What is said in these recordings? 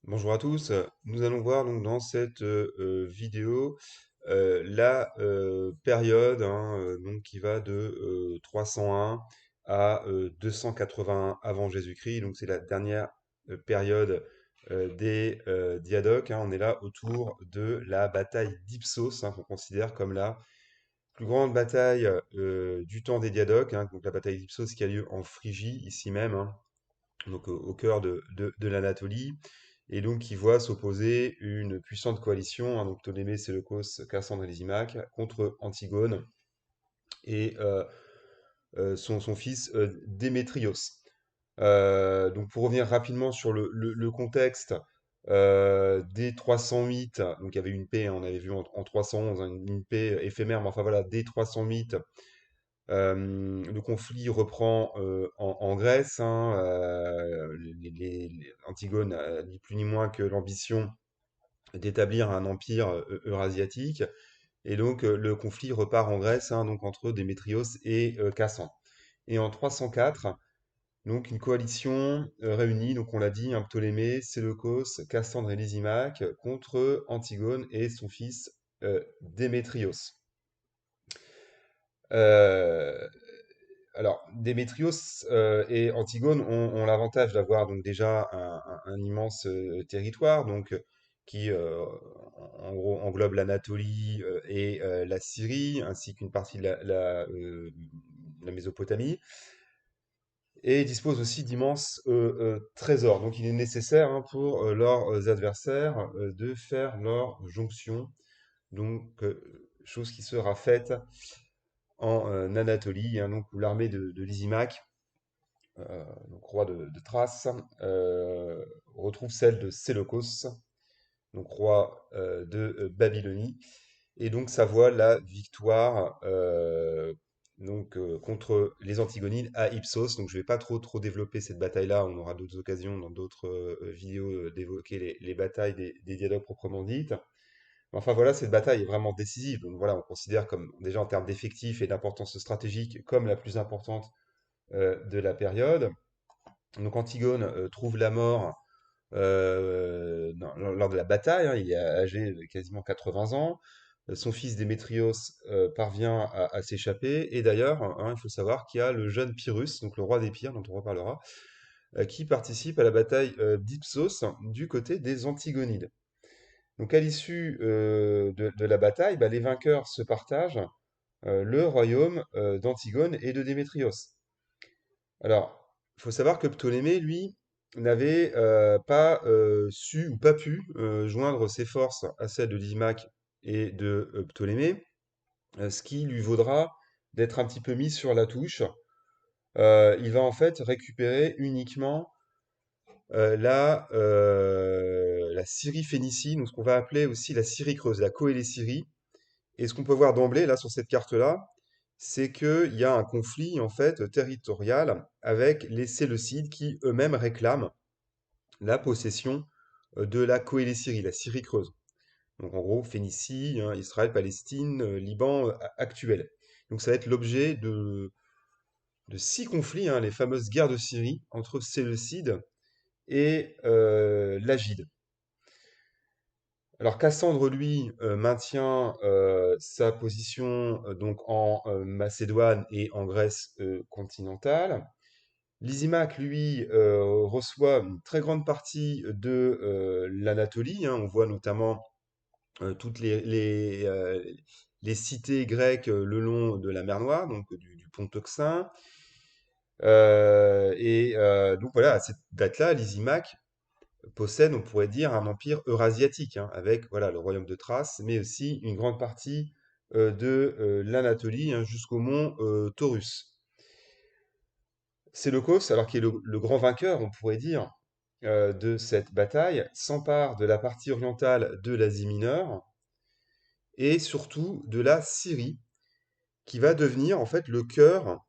Bonjour à tous, nous allons voir donc dans cette vidéo la période hein, donc qui va de 301 à 281 avant Jésus-Christ. Donc c'est la dernière période des diadoques, hein. On est là autour de la bataille d'Ipsos, hein, qu'on considère comme la plus grande bataille du temps des diadoques, hein. Donc la bataille d'Ipsos qui a lieu en Phrygie, ici même, hein, donc au cœur de l'Anatolie, et donc qui voit s'opposer une puissante coalition, hein, donc Ptolémée, Séleucos, Cassandre et Lysimaque, contre Antigone et son fils Démétrios. Donc pour revenir rapidement sur le contexte, dès 308, donc il y avait une paix, hein, on avait vu en 311, hein, une paix éphémère, mais enfin voilà, dès 308, le conflit reprend en Grèce, hein, Antigone a ni plus ni moins que l'ambition d'établir un empire eurasiatique, et donc le conflit repart en Grèce, hein, donc entre Démétrios et Cassandre. Et en 304, donc une coalition réunit, donc on l'a dit, hein, Ptolémée, Séleucos, Cassandre et Lysimaque contre Antigone et son fils Démétrios. Euh, Alors, Démétrios et Antigone ont l'avantage d'avoir donc déjà un immense territoire, donc qui en gros englobe l'Anatolie et la Syrie, ainsi qu'une partie de la Mésopotamie, et dispose aussi d'immenses trésors. Donc, il est nécessaire hein, pour leurs adversaires de faire leur jonction, donc chose qui sera faite en Anatolie, hein, donc où l'armée de Lysimaque donc roi de Thrace, retrouve celle de Séleucos, donc roi de Babylonie, et donc ça voit la victoire contre les Antigonides à Ipsos. Donc je ne vais pas trop développer cette bataille-là, on aura d'autres occasions dans d'autres vidéos d'évoquer les batailles des dialogues proprement dites. Mais enfin voilà, cette bataille est vraiment décisive. Donc voilà, on considère comme déjà en termes d'effectifs et d'importance stratégique comme la plus importante de la période. Donc Antigone trouve la mort lors de la bataille, hein, il est âgé de quasiment 80 ans. Son fils Démétrios parvient à s'échapper. Et d'ailleurs, hein, il faut savoir qu'il y a le jeune Pyrrhus, donc le roi des Pyrrhes, dont on reparlera, qui participe à la bataille d'Ipsos du côté des Antigonides. Donc à l'issue de la bataille, bah, les vainqueurs se partagent le royaume d'Antigone et de Démétrios. Alors, il faut savoir que Ptolémée, lui, n'avait pas su ou pas pu joindre ses forces à celles de Lysimaque et de Ptolémée, ce qui lui vaudra d'être un petit peu mis sur la touche. Il va en fait récupérer uniquement la Syrie phénicie, donc ce qu'on va appeler aussi la Syrie creuse, la Coëlée-Syrie. Et ce qu'on peut voir d'emblée là sur cette carte-là, c'est qu'il y a un conflit en fait territorial avec les Séleucides qui eux-mêmes réclament la possession de la Coëlée-Syrie, la Syrie creuse. Donc en gros, Phénicie, hein, Israël, Palestine, Liban actuel. Donc ça va être l'objet de 6 conflits, hein, les fameuses guerres de Syrie entre Séleucides et Lagide. Alors Cassandre, lui, maintient sa position donc en Macédoine et en Grèce continentale. Lysimaque, lui, reçoit une très grande partie de l'Anatolie, hein. On voit notamment toutes les cités grecques le long de la mer Noire, donc du pont Euxin. Donc voilà, à cette date-là, Lysimaque possède, on pourrait dire, un empire eurasiatique, hein, avec voilà, le royaume de Thrace, mais aussi une grande partie de l'Anatolie hein, jusqu'au mont Taurus. Séleucos, alors qui est le grand vainqueur, on pourrait dire, de cette bataille, s'empare de la partie orientale de l'Asie mineure et surtout de la Syrie, qui va devenir en fait le cœur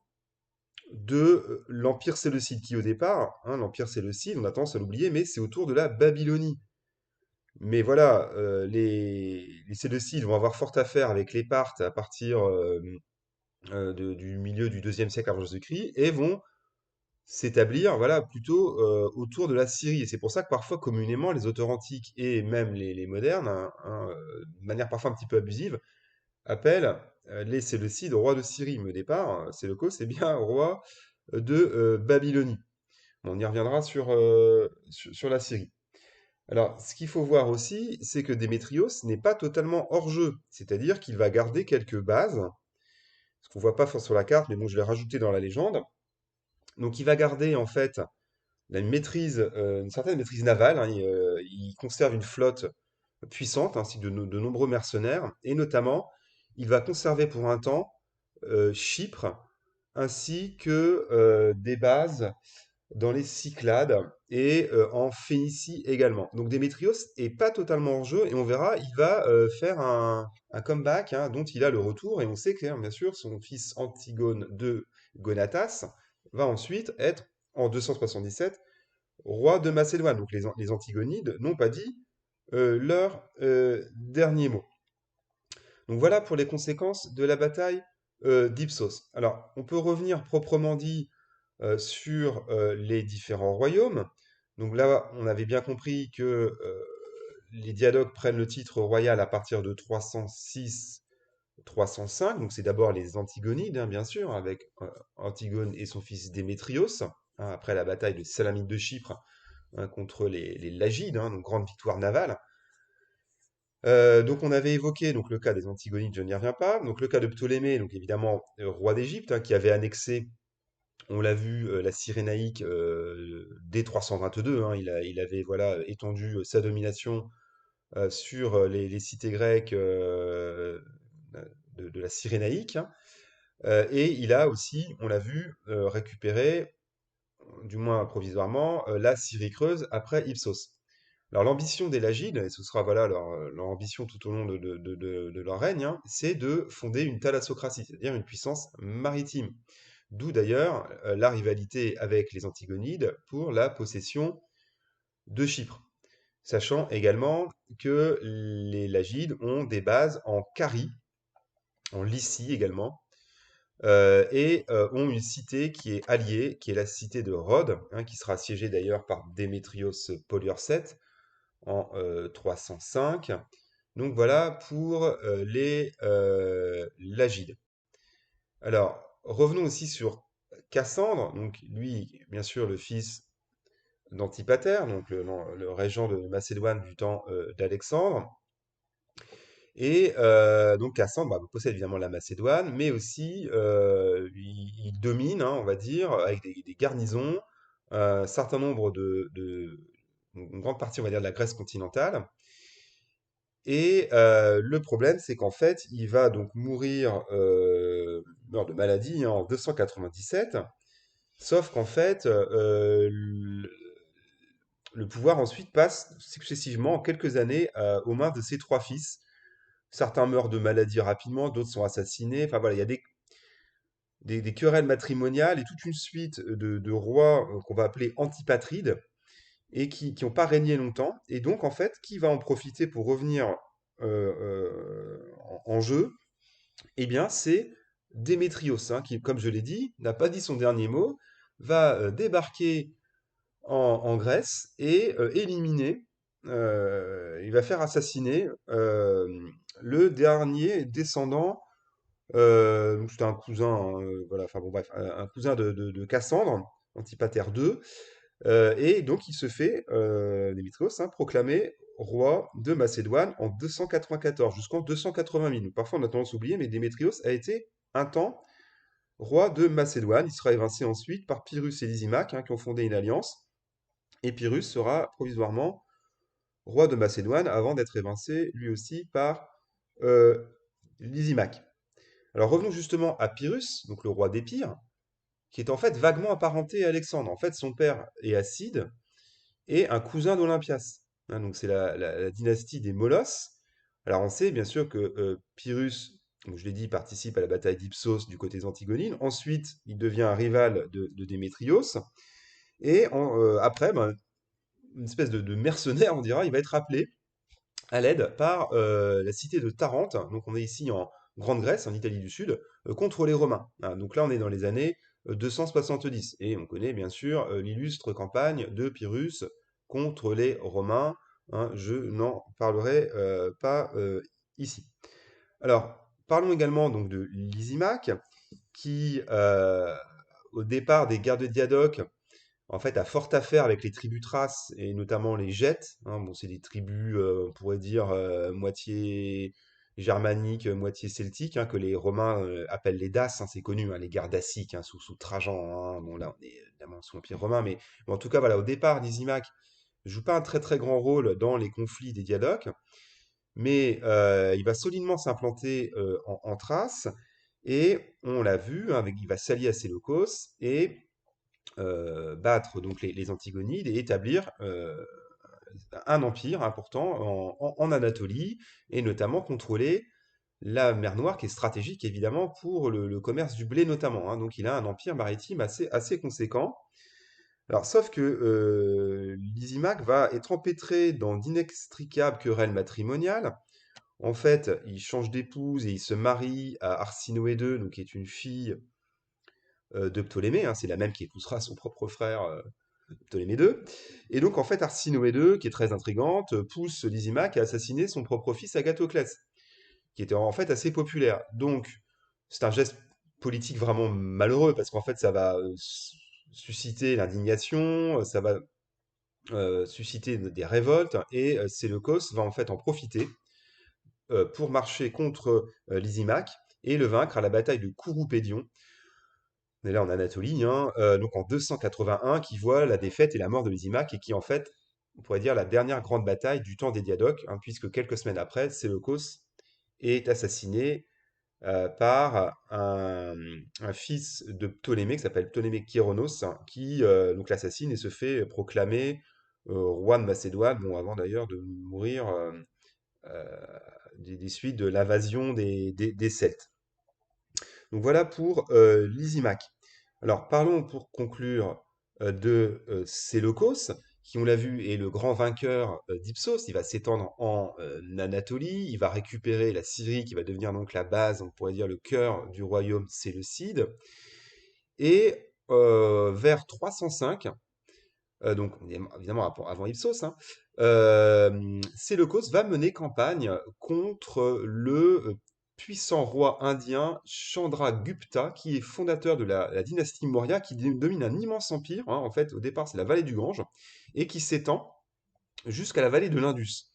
de l'empire séleucide, qui au départ, hein, l'empire séleucide, on a tendance à l'oublier, mais c'est autour de la Babylonie. Mais voilà, les Séleucides vont avoir fort à faire avec les Parthes à partir du milieu du deuxième siècle avant Jésus-Christ et vont s'établir, voilà, plutôt autour de la Syrie. Et c'est pour ça que parfois, communément, les auteurs antiques et même les modernes, de manière parfois un petit peu abusive, appellent les Séleucides roi de Syrie. Mais au départ, Séleucos, c'est bien roi de Babylonie. Bon, on y reviendra sur la Syrie. Alors, ce qu'il faut voir aussi, c'est que Démétrios n'est pas totalement hors jeu, c'est-à-dire qu'il va garder quelques bases, ce qu'on voit pas sur la carte, mais bon, je l'ai rajouté dans la légende. Donc, il va garder en fait une certaine maîtrise navale, hein. Il conserve une flotte puissante, ainsi que de nombreux mercenaires, et notamment, il va conserver pour un temps Chypre, ainsi que des bases dans les Cyclades et en Phénicie également. Donc Démétrios est pas totalement hors jeu et on verra, il va faire un comeback, hein, dont il a le retour et on sait que bien sûr son fils Antigone de Gonatas va ensuite être en 277 roi de Macédoine. Donc les Antigonides n'ont pas dit leur dernier mot. Donc voilà pour les conséquences de la bataille d'Ipsos. Alors on peut revenir proprement dit sur les différents royaumes. Donc là, on avait bien compris que les diadoques prennent le titre royal à partir de 306-305. Donc c'est d'abord les Antigonides, hein, bien sûr, avec Antigone et son fils Démétrios, hein, après la bataille de Salamine de Chypre, hein, contre les Lagides, hein, donc grande victoire navale. Donc on avait évoqué donc, le cas des Antigonides, je n'y reviens pas. Donc le cas de Ptolémée, donc évidemment roi d'Égypte, hein, qui avait annexé, on l'a vu, la Cyrénaïque dès 322, hein, il avait voilà, étendu sa domination sur les cités grecques de la Cyrénaïque, hein. Et il a aussi, on l'a vu, récupéré, du moins provisoirement, la Syrie creuse après Ipsos. Alors l'ambition des Lagides, et ce sera voilà, leur ambition tout au long de leur règne, hein, c'est de fonder une thalassocratie, c'est-à-dire une puissance maritime. D'où d'ailleurs la rivalité avec les Antigonides pour la possession de Chypre. Sachant également que les Lagides ont des bases en Carie, en Lycie également, et ont une cité qui est alliée, qui est la cité de Rhodes, hein, qui sera assiégée d'ailleurs par Démétrios Poliorcète en 305. Donc voilà pour les Lagides. Alors, revenons aussi sur Cassandre, donc lui, bien sûr, le fils d'Antipater, donc le régent de Macédoine du temps d'Alexandre. Et donc Cassandre possède évidemment la Macédoine, mais aussi il domine, hein, on va dire, avec des garnisons, un certain nombre une grande partie, on va dire, de la Grèce continentale. Et le problème, c'est qu'en fait, il va donc meurt de maladie, hein, en 297. Sauf qu'en fait, le pouvoir ensuite passe successivement, en quelques années, aux mains de ses trois fils. Certains meurent de maladie rapidement, d'autres sont assassinés. Enfin voilà, il y a des querelles matrimoniales et toute une suite de rois qu'on va appeler antipatrides et qui n'ont pas régné longtemps. Et donc, en fait, qui va en profiter pour revenir en jeu? Eh bien, c'est Démétrios, hein, qui, comme je l'ai dit, n'a pas dit son dernier mot, va débarquer en Grèce et éliminer, il va faire assassiner le dernier descendant, donc c'était un cousin, hein, voilà, enfin bon bref, un cousin de Cassandre, Antipater II, et donc il se fait, Démétrios, hein, proclamer roi de Macédoine en 294 jusqu'en 280 000. Donc parfois on a tendance à oublier, mais Démétrios a été un temps roi de Macédoine. Il sera évincé ensuite par Pyrrhus et Lysimaque, hein, qui ont fondé une alliance. Et Pyrrhus sera provisoirement roi de Macédoine avant d'être évincé lui aussi par euh, Lysimaque. Alors revenons justement à Pyrrhus, donc le roi d'Épire, qui est en fait vaguement apparenté à Alexandre. En fait, son père est Acide et un cousin d'Olympias, hein, donc c'est la dynastie des Molosses. Alors on sait bien sûr que Pyrrhus, comme je l'ai dit, participe à la bataille d'Ipsos du côté des Antigonines. Ensuite, il devient un rival de Démétrios. Et après, ben, une espèce de mercenaire, on dira, il va être appelé à l'aide par la cité de Tarente. Donc on est ici en Grande Grèce, en Italie du Sud, contre les Romains, hein. Donc là, on est dans les années 270. Et on connaît bien sûr l'illustre campagne de Pyrrhus contre les Romains, hein, je n'en parlerai pas ici. Alors, parlons également donc de Lysimaque, qui, au départ des guerres de Diadoque, en fait, a fort affaire avec les tribus thraces et notamment les Gètes, hein. Bon, c'est des tribus, on pourrait dire, moitié germaniques, moitié celtiques, hein, que les Romains appellent les Daces, hein, c'est connu, hein, les guerres daciques, hein, sous Trajan, hein. Bon, là, on est évidemment sous l'Empire romain, mais en tout cas, voilà, au départ, Lysimaque joue pas un très très grand rôle dans les conflits des Diadoques, mais il va solidement s'implanter en Thrace, et on l'a vu, hein, il va s'allier à Séleucos et battre donc les Antigonides et établir un empire important en Anatolie, et notamment contrôler la mer Noire, qui est stratégique évidemment pour le commerce du blé notamment, hein. Donc il a un empire maritime assez conséquent. Alors, sauf que Lysimaque va être empêtré dans d'inextricables querelles matrimoniales. En fait, il change d'épouse et il se marie à Arsinoé II, donc qui est une fille de Ptolémée, hein. C'est la même qui épousera son propre frère Ptolémée II. Et donc, en fait, Arsinoé II, qui est très intrigante, pousse Lysimaque à assassiner son propre fils Agathoclès, qui était en fait assez populaire. Donc, c'est un geste politique vraiment malheureux, parce qu'en fait, ça va susciter l'indignation, ça va susciter des révoltes, et Séleucos va en fait en profiter pour marcher contre Lysimaque et le vaincre à la bataille de Couroupédion. On est là en Anatolie, hein, donc en 281, qui voit la défaite et la mort de Lysimaque, et qui en fait, on pourrait dire, la dernière grande bataille du temps des Diadoques, hein, puisque quelques semaines après, Séleucos est assassiné par un fils de Ptolémée qui s'appelle Ptolémée Kéronos, hein, qui donc l'assassine et se fait proclamer roi de Macédoine, bon, avant d'ailleurs de mourir des suites de l'invasion des Celtes. Donc voilà pour Lysimaque. Alors parlons pour conclure de Séleucos, qui on l'a vu est le grand vainqueur d'Ipsos. Il va s'étendre en Anatolie, il va récupérer la Syrie qui va devenir donc la base, on pourrait dire le cœur du royaume séleucide. Et vers 305, donc évidemment avant Ipsos, hein, Séleucos va mener campagne contre le puissant roi indien Chandragupta, qui est fondateur de la dynastie Maurya, qui domine un immense empire, hein. En fait, au départ, c'est la vallée du Gange, et qui s'étend jusqu'à la vallée de l'Indus.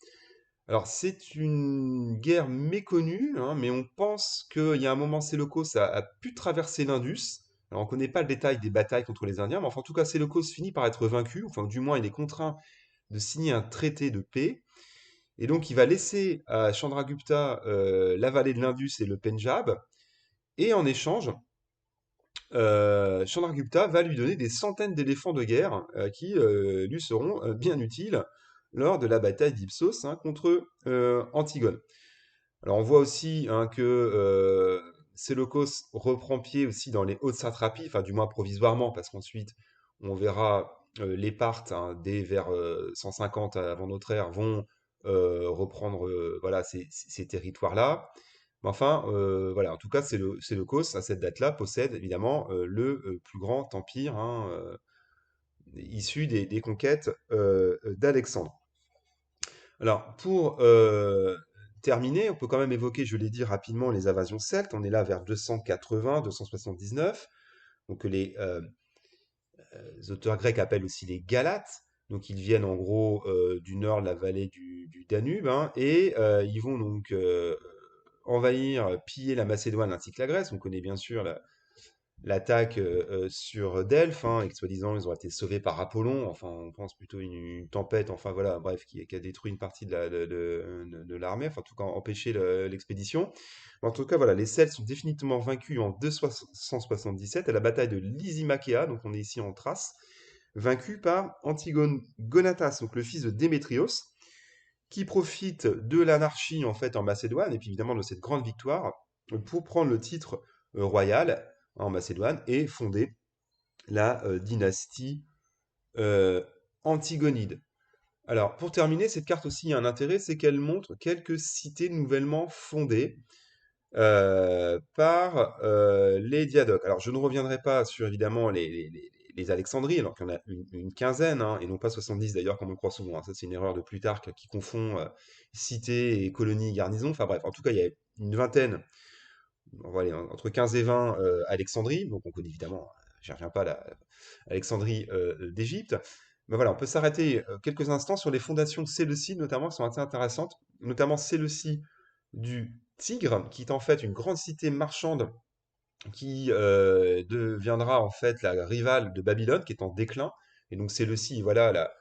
Alors, c'est une guerre méconnue, hein, mais on pense qu'il y a un moment, Séleucos a pu traverser l'Indus. Alors, on ne connaît pas le détail des batailles contre les Indiens, mais enfin, en tout cas, Séleucos finit par être vaincu, enfin, du moins, il est contraint de signer un traité de paix. Et donc, il va laisser à Chandragupta la vallée de l'Indus et le Pendjab, et en échange, Chandragupta va lui donner des centaines d'éléphants de guerre qui lui seront bien utiles lors de la bataille d'Ipsos, hein, contre Antigone. Alors on voit aussi, hein, que Séleucos reprend pied aussi dans les hautes satrapies, enfin du moins provisoirement, parce qu'ensuite on verra les Parthes, hein, dès vers 150 avant notre ère, vont reprendre voilà, ces territoires-là. Mais enfin, voilà, en tout cas, Séleucos, à cette date-là, possède évidemment le plus grand empire, hein, issu des conquêtes d'Alexandre. Alors, pour terminer, on peut quand même évoquer, je l'ai dit rapidement, les invasions celtes. On est là vers 280, 279, donc que les auteurs grecs appellent aussi les Galates. Donc, ils viennent en gros du nord de la vallée du Danube, hein, et ils vont donc envahir, piller la Macédoine ainsi que la Grèce. On connaît bien sûr l'attaque sur Delphes, hein, et que soi-disant ils ont été sauvés par Apollon, enfin on pense plutôt une tempête, enfin voilà, bref, qui a détruit une partie de l'armée, enfin en tout cas empêché l'expédition. En tout cas voilà, les Celtes sont définitivement vaincus en 277 à la bataille de Lysimachea, donc on est ici en Thrace, vaincu par Antigone Gonatas, donc le fils de Démétrios, qui profite de l'anarchie en fait en Macédoine, et puis évidemment de cette grande victoire, pour prendre le titre royal en Macédoine et fonder la dynastie euh, antigonide. Alors, pour terminer, cette carte aussi a un intérêt, c'est qu'elle montre quelques cités nouvellement fondées. par les diadoques. Alors, je ne reviendrai pas sur évidemment les Alexandries, alors qu'il y en a une quinzaine, hein, et non pas 70 d'ailleurs, comme on le croit souvent, hein. Ça, c'est une erreur de Plutarque qui confond cité et colonie garnison. Enfin bref, en tout cas, il y a une vingtaine, on va aller entre 15 et 20 Alexandries. Donc, on connaît évidemment, j'y reviens pas, la Alexandrie d'Égypte. Mais voilà, on peut s'arrêter quelques instants sur les fondations séleucides, notamment, qui sont assez intéressantes, notamment Séleucie du Tigre, qui est en fait une grande cité marchande qui deviendra en fait la rivale de Babylone, qui est en déclin. Et donc Séleucie, voilà,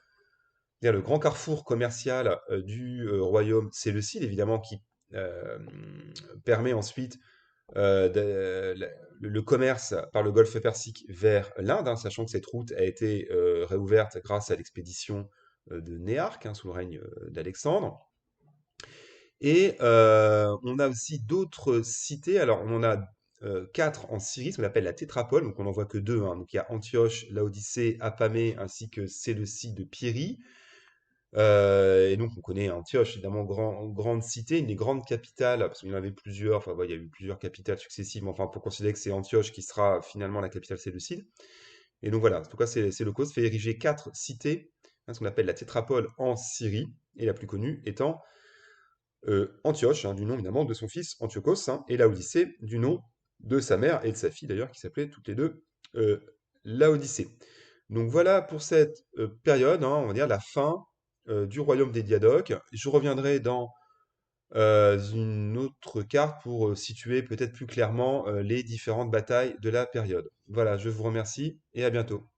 le grand carrefour commercial du royaume séleucide, évidemment, qui euh, permet ensuite le commerce par le golfe Persique vers l'Inde, hein, sachant que cette route a été réouverte grâce à l'expédition de Néarque, hein, sous le règne d'Alexandre. Et on a aussi d'autres cités. Alors, on en a quatre en Syrie, ce qu'on appelle la tétrapole. Donc, on n'en voit que deux, hein. Donc, il y a Antioche, Laodicée, Apamée, ainsi que Séleucie de Pierie. Et donc, on connaît Antioche, évidemment, grande cité, une des grandes capitales, parce qu'il y en avait plusieurs. Enfin, ouais, il y a eu plusieurs capitales successives. Mais enfin, pour considérer que c'est Antioche qui sera finalement la capitale séleucide. Et donc, voilà. En tout cas, le cause fait ériger quatre cités, hein, ce qu'on appelle la tétrapole en Syrie. Et la plus connue étant Antioche, hein, du nom évidemment de son fils Antiochos, hein, et Laodicée, du nom de sa mère et de sa fille d'ailleurs, qui s'appelaient toutes les deux euh, Laodicée. Donc voilà pour cette période, hein, on va dire la fin du royaume des Diadoques. Je reviendrai dans une autre carte pour situer peut-être plus clairement les différentes batailles de la période. Voilà, je vous remercie et à bientôt.